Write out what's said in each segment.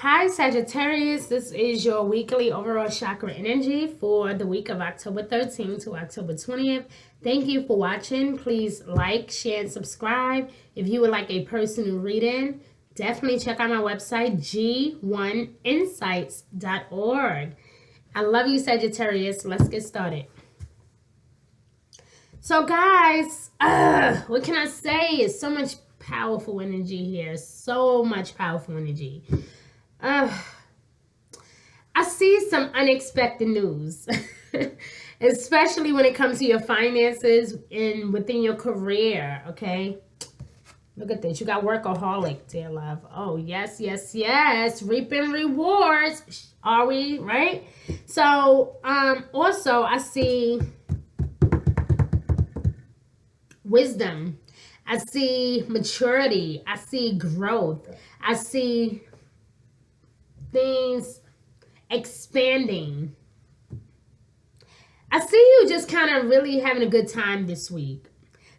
Hi, Sagittarius. This is your weekly overall chakra energy for the week of October 13th to October 20th. Thank you for watching. Please like, share, and subscribe. If you would like a personal reading, definitely check out my website, g1insights.org. I love you, Sagittarius. Let's get started. So, guys, what can I say? It's so much powerful energy here. So much powerful energy. I see some unexpected news, especially when it comes to your finances and within your career, okay? Look at this. You got workaholic, dear love. Oh, yes, yes, yes. Reaping rewards. Are we, right? So, also, I see wisdom. I see maturity. I see growth. I see things expanding. I see you just kind of really having a good time this week.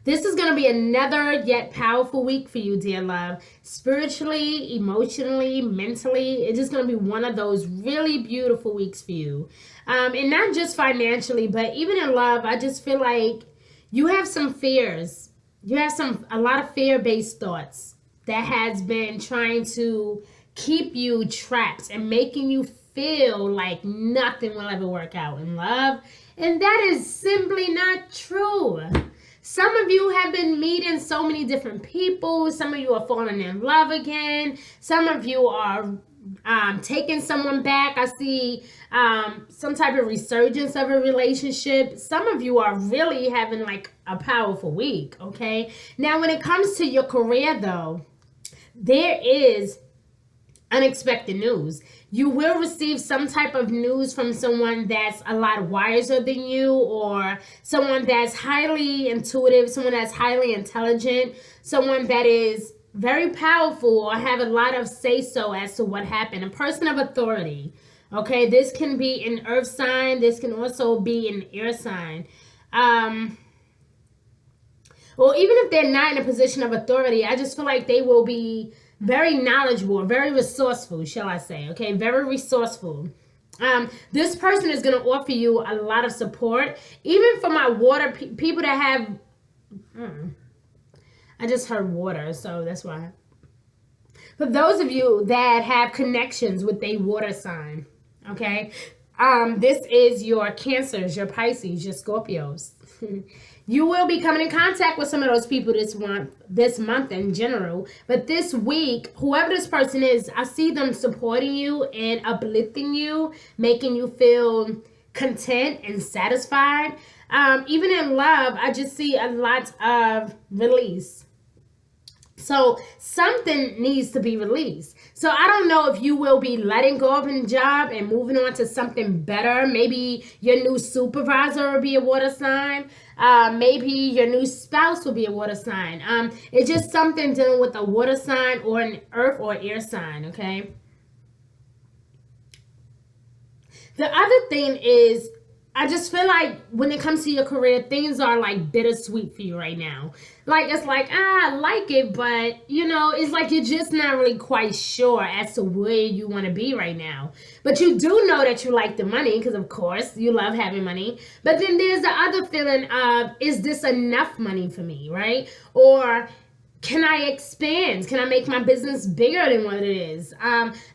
This is going to be another yet powerful week for you, dear love. Spiritually, emotionally, mentally, it's just going to be one of those really beautiful weeks for you. And not just financially, but even in love, I just feel like you have some fears. You have a lot of fear-based thoughts that has been trying to keep you trapped and making you feel like nothing will ever work out in love. And that is simply not true. Some of you have been meeting so many different people. Some of you are falling in love again. Some of you are taking someone back. I see some type of resurgence of a relationship. Some of you are really having like a powerful week, okay? Now, when it comes to your career, though, there is unexpected news. You will receive some type of news from someone that's a lot wiser than you, or someone that's highly intuitive, someone that's highly intelligent, someone that is very powerful or have a lot of say-so as to what happened. A person of authority. Okay, this can be an earth sign. This can also be an air sign. Well, even if they're not in a position of authority, I just feel like they will be very knowledgeable, very resourceful, shall I say. Okay, very resourceful. This person is going to offer you a lot of support. Even for my water people that have... I just heard water, so that's why. For those of you that have connections with a water sign, okay, this is your Cancers, your Pisces, your Scorpios. You will be coming in contact with some of those people this month in general. But this week, whoever this person is, I see them supporting you and uplifting you, making you feel content and satisfied. Even in love, I just see a lot of release. So something needs to be released. So I don't know if you will be letting go of a job and moving on to something better. Maybe your new supervisor will be a water sign. Maybe your new spouse will be a water sign. It's just something dealing with a water sign or an earth or air sign, okay? The other thing is, I just feel like when it comes to your career, things are like bittersweet for you right now. Like, it's like, I like it, but, you know, it's like you're just not really quite sure as to where you want to be right now. But you do know that you like the money because, of course, you love having money. But then there's the other feeling of, is this enough money for me, right? Or... can I expand? Can I make my business bigger than what it is?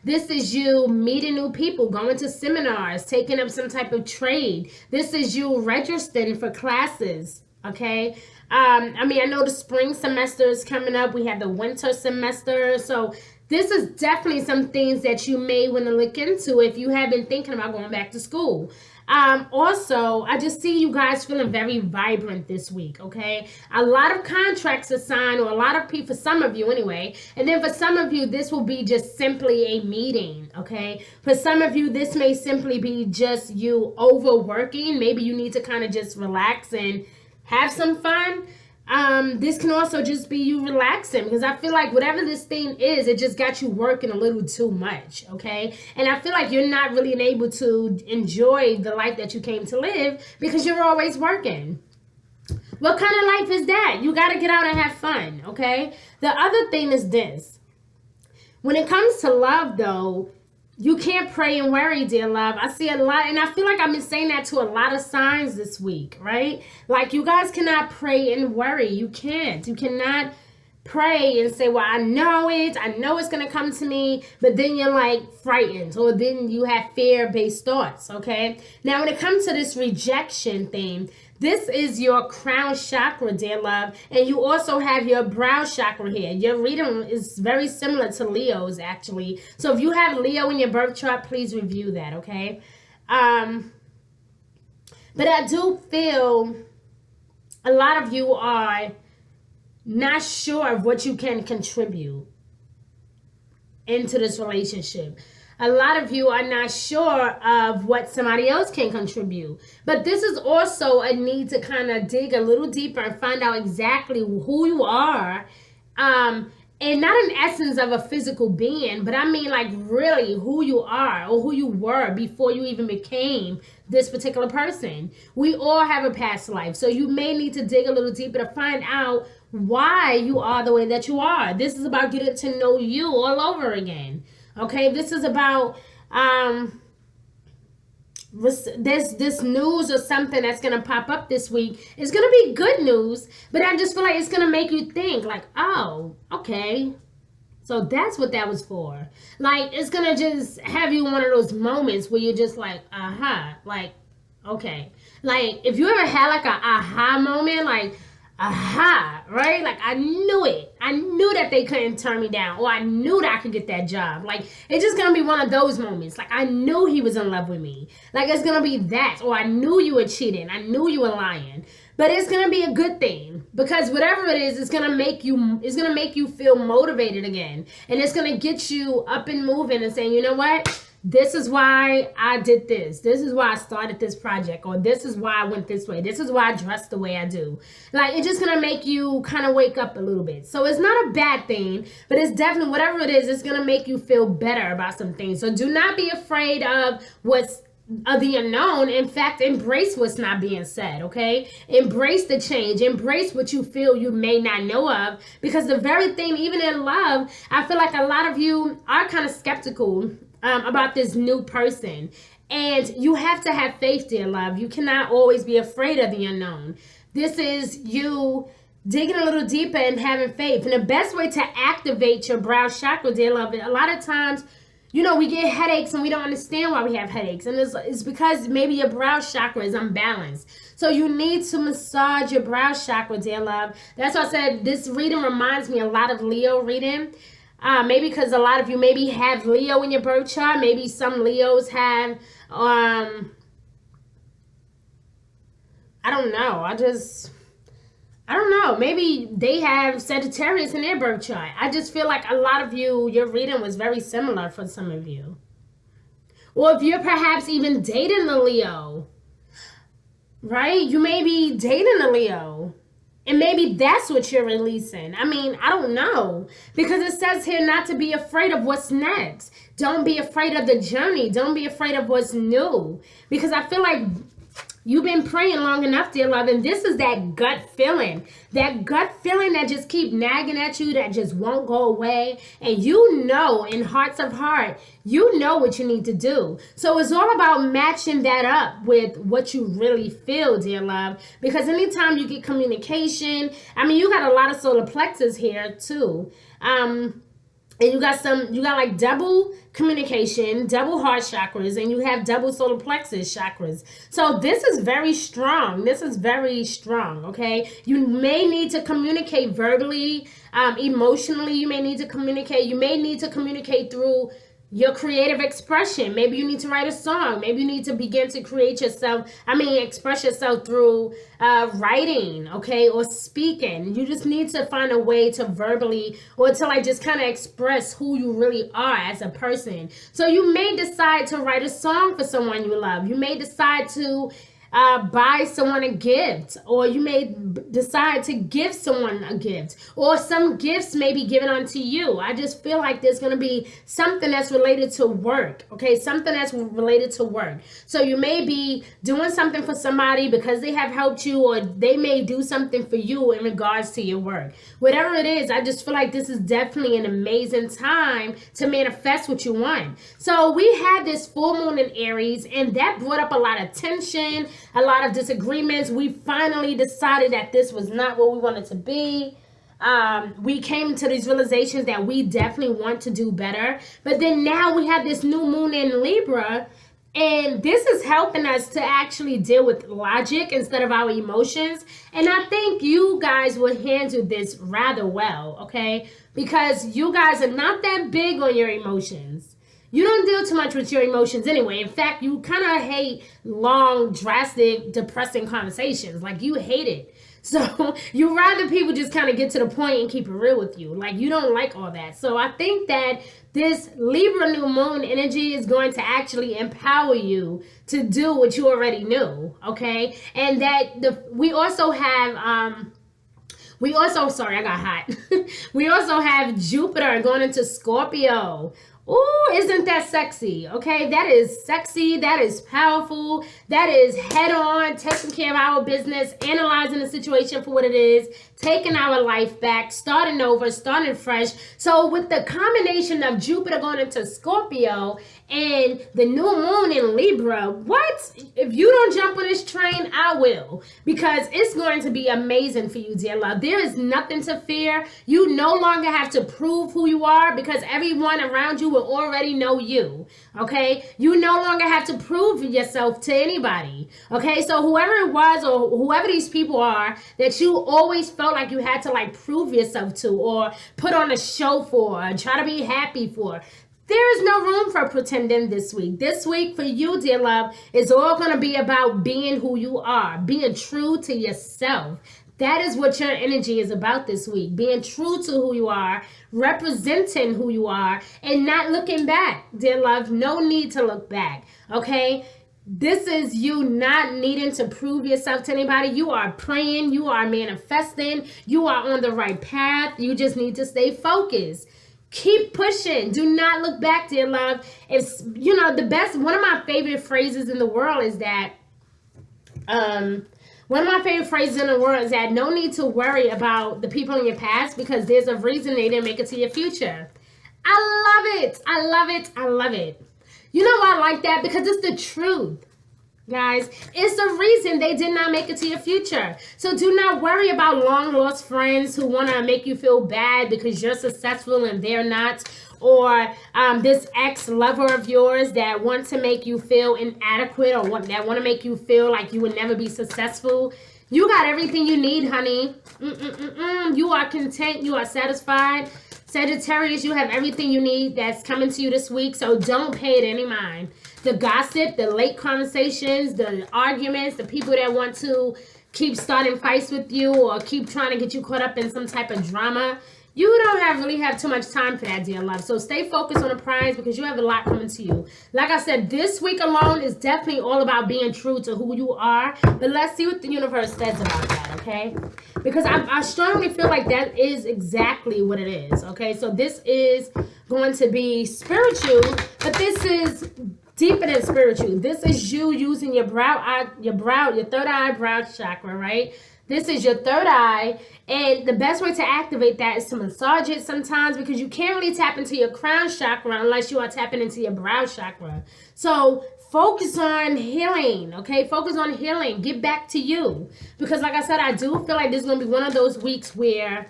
This is you meeting new people, going to seminars, taking up some type of trade. This is you registering for classes, okay? I know the spring semester is coming up. We have the winter semester. So this is definitely some things that you may want to look into if you have been thinking about going back to school. Also, I just see you guys feeling very vibrant this week, okay? A lot of contracts are signed, or a lot of people, for some of you anyway. And then for some of you, this will be just simply a meeting, okay? For some of you, this may simply be just you overworking. Maybe you need to kind of just relax and have some fun. This can also just be you relaxing, because I feel like whatever this thing is, it just got you working a little too much, okay? And I feel like you're not really able to enjoy the life that you came to live because you're always working. What kind of life is that? You got to get out and have fun, okay? The other thing is this. When it comes to love, though, You can't pray and worry, dear love. I see a lot, and I feel like I've been saying that to a lot of signs this week, right? Like, you guys cannot pray and worry. You can't. You cannot pray and say, well, I know it's going to come to me, but then you're like frightened, or then you have fear-based thoughts, okay? Now, when it comes to this rejection thing, this is your crown chakra, dear love, and you also have your brow chakra here. Your reading is very similar to Leo's, actually. So if you have Leo in your birth chart, please review that, okay? But I do feel a lot of you are not sure of what you can contribute into this relationship. A lot of you are not sure of what somebody else can contribute. But this is also a need to kind of dig a little deeper and find out exactly who you are. And not in essence of a physical being, but I mean like really who you are or who you were before you even became this particular person. We all have a past life. So you may need to dig a little deeper to find out why you are the way that you are. This is about getting to know you all over again. Okay, this is about this news or something that's gonna pop up this week. It's gonna be good news, but I just feel like it's gonna make you think like, oh, okay, so that's what that was for. Like, it's gonna just have you one of those moments where you're just like, aha, like, okay. Like, if you ever had like a aha moment, like, aha, right? Like, I knew it. I knew that they couldn't turn me down, or I knew that I could get that job. Like, it's just gonna be one of those moments. Like, I knew he was in love with me. Like, it's gonna be that, or I knew you were cheating. I knew you were lying. But it's gonna be a good thing, because whatever it is, it's gonna make you feel motivated again, and it's gonna get you up and moving and saying, you know what? This is why I did this. This is why I started this project, or this is why I went this way. This is why I dress the way I do. Like, it's just going to make you kind of wake up a little bit. So it's not a bad thing, but it's definitely, whatever it is, it's going to make you feel better about some things. So do not be afraid of the unknown. In fact, embrace what's not being said, okay? Embrace the change. Embrace what you feel you may not know of, because the very thing, even in love, I feel like a lot of you are kind of skeptical about this new person. And you have to have faith, dear love. You cannot always be afraid of the unknown. This is you digging a little deeper and having faith. And the best way to activate your brow chakra, dear love, a lot of times, you know, we get headaches and we don't understand why we have headaches. And it's because maybe your brow chakra is unbalanced. So you need to massage your brow chakra, dear love. That's why I said this reading reminds me a lot of Leo reading. Maybe because a lot of you maybe have Leo in your birth chart. Maybe some Leos have, I don't know. I don't know. Maybe they have Sagittarius in their birth chart. I just feel like a lot of you, your reading was very similar for some of you. Or if you're perhaps even dating a Leo, right? You may be dating a Leo. And maybe that's what you're releasing. I mean, I don't know. Because it says here not to be afraid of what's next. Don't be afraid of the journey. Don't be afraid of what's new. Because I feel like you've been praying long enough, dear love, and this is that gut feeling. That gut feeling that just keep nagging at you, that just won't go away. And you know, in hearts of heart, you know what you need to do. So it's all about matching that up with what you really feel, dear love. Because anytime you get communication, I mean, you got a lot of solar plexus here too. And you got like double communication, double heart chakras, and you have double solar plexus chakras. So this is very strong. This is very strong, okay? You may need to communicate verbally, emotionally. You may need to communicate. You may need to communicate through your creative expression. Maybe you need to write a song. Maybe you need to begin to express yourself through writing, okay, or speaking. You just need to find a way to verbally, or to like just kind of express who you really are as a person. So you may decide to write a song for someone you love. You may decide to buy someone a gift, or you may decide to give someone a gift, or some gifts may be given unto you. I just feel like there's going to be something that's related to work, okay? Something that's related to work. So you may be doing something for somebody because they have helped you, or they may do something for you in regards to your work. Whatever it is, I just feel like this is definitely an amazing time to manifest what you want. So we had this full moon in Aries, and that brought up a lot of tension, a lot of disagreements. We finally decided that this was not what we wanted to be. We came to these realizations that we definitely want to do better. But then now we have this new moon in Libra, and this is helping us to actually deal with logic instead of our emotions. And I think you guys will handle this rather well, okay? Because you guys are not that big on your emotions. You don't deal too much with your emotions anyway. In fact, you kind of hate long, drastic, depressing conversations. Like, you hate it. So you rather people just kind of get to the point and keep it real with you. Like, you don't like all that. So I think that this Libra new moon energy is going to actually empower you to do what you already knew, okay? And that we also have sorry, I got hot. We also have Jupiter going into Scorpio. Ooh, isn't that sexy? Okay, that is sexy. That is powerful. That is head on, taking care of our business, analyzing the situation for what it is, taking our life back, starting over, starting fresh. So with the combination of Jupiter going into Scorpio and the new moon in Libra, what? If you don't jump on this train, I will. Because it's going to be amazing for you, dear love. There is nothing to fear. You no longer have to prove who you are, because everyone around you will already know you, okay? You no longer have to prove yourself to anybody, okay? So whoever it was, or whoever these people are that you always felt like you had to like prove yourself to, or put on a show for, or try to be happy for, there is no room for pretending this week. This week for you, dear love, is all going to be about being who you are, being true to yourself. That is what your energy is about this week. Being true to who you are, representing who you are, and not looking back, dear love. No need to look back, okay? This is you not needing to prove yourself to anybody. You are praying. You are manifesting. You are on the right path. You just need to stay focused. Keep pushing. Do not look back, dear love. It's, you know, the best, one of my favorite phrases in the world is that, one of my favorite phrases in the world is that no need to worry about the people in your past, because there's a reason they didn't make it to your future. I love it. I love it. I love it. You know why I like that? Because it's the truth. Guys, it's the reason they did not make it to your future. So do not worry about long lost friends who want to make you feel bad because you're successful and they're not, or this ex-lover of yours that wants to make you feel inadequate, or that want to make you feel like you would never be successful. You got everything you need, honey. You are content. You are satisfied. Sagittarius, you have everything you need that's coming to you this week, so don't pay it any mind. The gossip, the late conversations, the arguments, the people that want to keep starting fights with you or keep trying to get you caught up in some type of drama, you don't really have too much time for that, dear love. So stay focused on the prize, because you have a lot coming to you. Like I said, this week alone is definitely all about being true to who you are. But let's see what the universe says about that, okay? Because I strongly feel like that is exactly what it is, okay? So this is going to be spiritual, but this is deeper than spiritual. This is you using your third eye brow chakra, right? This is your third eye, and the best way to activate that is to massage it sometimes, because you can't really tap into your crown chakra unless you are tapping into your brow chakra. So focus on healing, okay? Focus on healing. Get back to you. Because like I said, I do feel like this is going to be one of those weeks where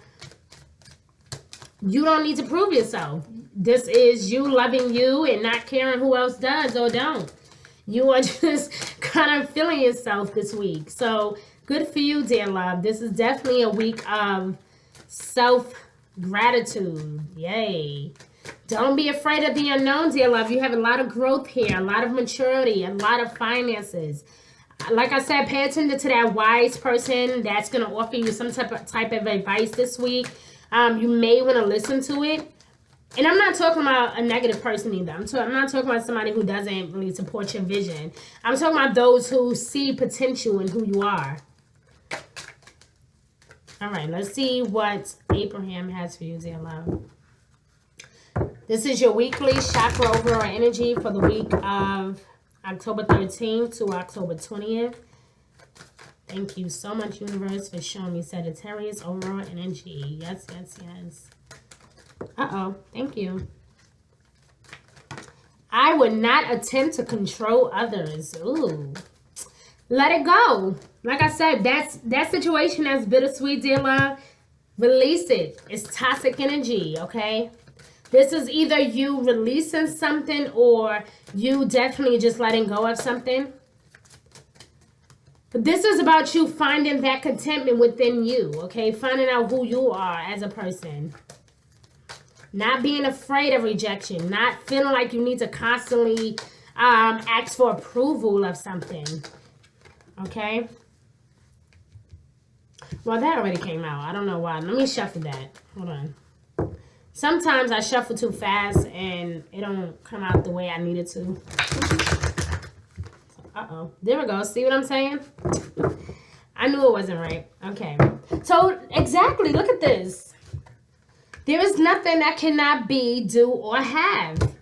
you don't need to prove yourself. This is you loving you and not caring who else does or don't. You are just kind of feeling yourself this week. So good for you, dear love. This is definitely a week of self-gratitude. Yay. Don't be afraid of the unknown, dear love. You have a lot of growth here, a lot of maturity, a lot of finances. Like I said, pay attention to that wise person that's going to offer you some type of advice this week. You may want to listen to it. And I'm not talking about a negative person either. I'm not talking about somebody who doesn't really support your vision. I'm talking about those who see potential in who you are. All right, let's see what Abraham has for you, dear love. This is your weekly chakra overall energy for the week of October 13th to October 20th. Thank you so much, universe, for showing me Sagittarius overall energy. Yes, yes, yes. Uh-oh. Thank you. I would not attempt to control others. Ooh. Let it go. Like I said, that situation that's bittersweet, dear love. Release it. It's toxic energy, okay? This is either you releasing something or you definitely just letting go of something. But this is about you finding that contentment within you, okay? Finding out who you are as a person. Not being afraid of rejection. Not feeling like you need to constantly ask for approval of something. Okay? Well, that already came out. I don't know why. Let me shuffle that. Hold on. Sometimes I shuffle too fast and it don't come out the way I need it to. Uh-oh. There we go. See what I'm saying? I knew it wasn't right. Okay. So, exactly. Look at this. There is nothing that cannot be, do, or have.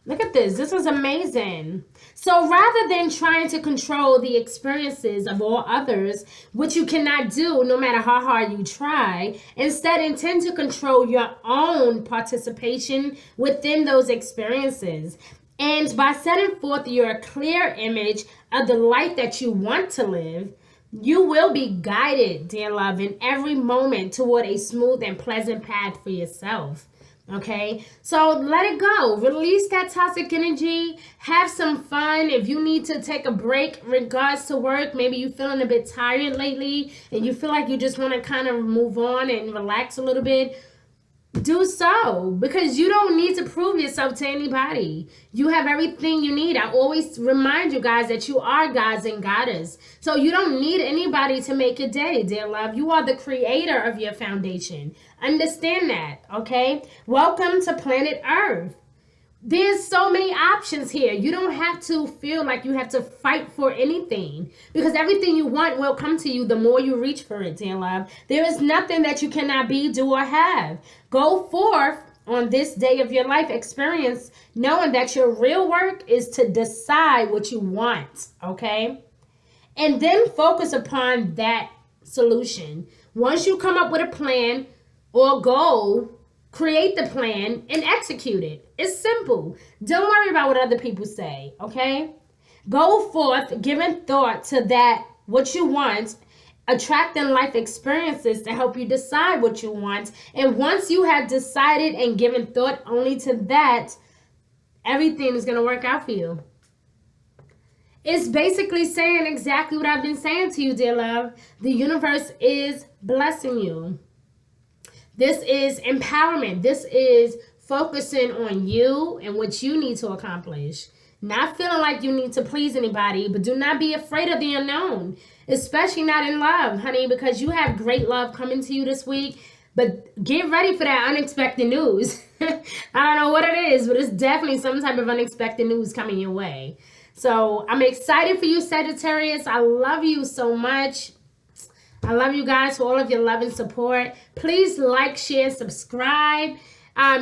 Look at this. This was amazing. So rather than trying to control the experiences of all others, which you cannot do no matter how hard you try, instead intend to control your own participation within those experiences. And by setting forth your clear image of the life that you want to live, you will be guided, dear love, in every moment toward a smooth and pleasant path for yourself. Okay, so let it go. Release that toxic energy. Have some fun. If you need to take a break regards to work, maybe you're feeling a bit tired lately and you feel like you just want to kind of move on and relax a little bit, do so, because you don't need to prove yourself to anybody. You have everything you need. I always remind you guys that you are gods and goddess. So you don't need anybody to make your day, dear love. You are the creator of your foundation. Understand that, okay? Welcome to planet Earth. There's so many options here. You don't have to feel like you have to fight for anything, because everything you want will come to you the more you reach for it, dear love. There is nothing that you cannot be, do, or have. Go forth on this day of your life experience knowing that your real work is to decide what you want, okay? And then focus upon that solution. Once you come up with a plan or goal, create the plan and execute it. It's simple. Don't worry about what other people say, okay? Go forth giving thought to that, what you want, attracting life experiences to help you decide what you want. And once you have decided and given thought only to that, everything is going to work out for you. It's basically saying exactly what I've been saying to you, dear love. The universe is blessing you. This is empowerment. This is focusing on you and what you need to accomplish. Not feeling like you need to please anybody, but do not be afraid of the unknown, especially not in love, honey, because you have great love coming to you this week. But get ready for that unexpected news. I don't know what it is, but it's definitely some type of unexpected news coming your way. So I'm excited for you, Sagittarius. I love you so much. I love you guys for all of your love and support. Please like, share, subscribe.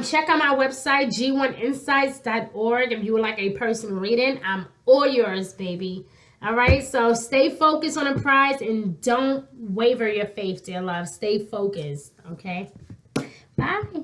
Check out my website, g1insights.org. If you would like a personal reading, I'm all yours, baby. All right, so stay focused on the prize and don't waver your faith, dear love. Stay focused, okay? Bye.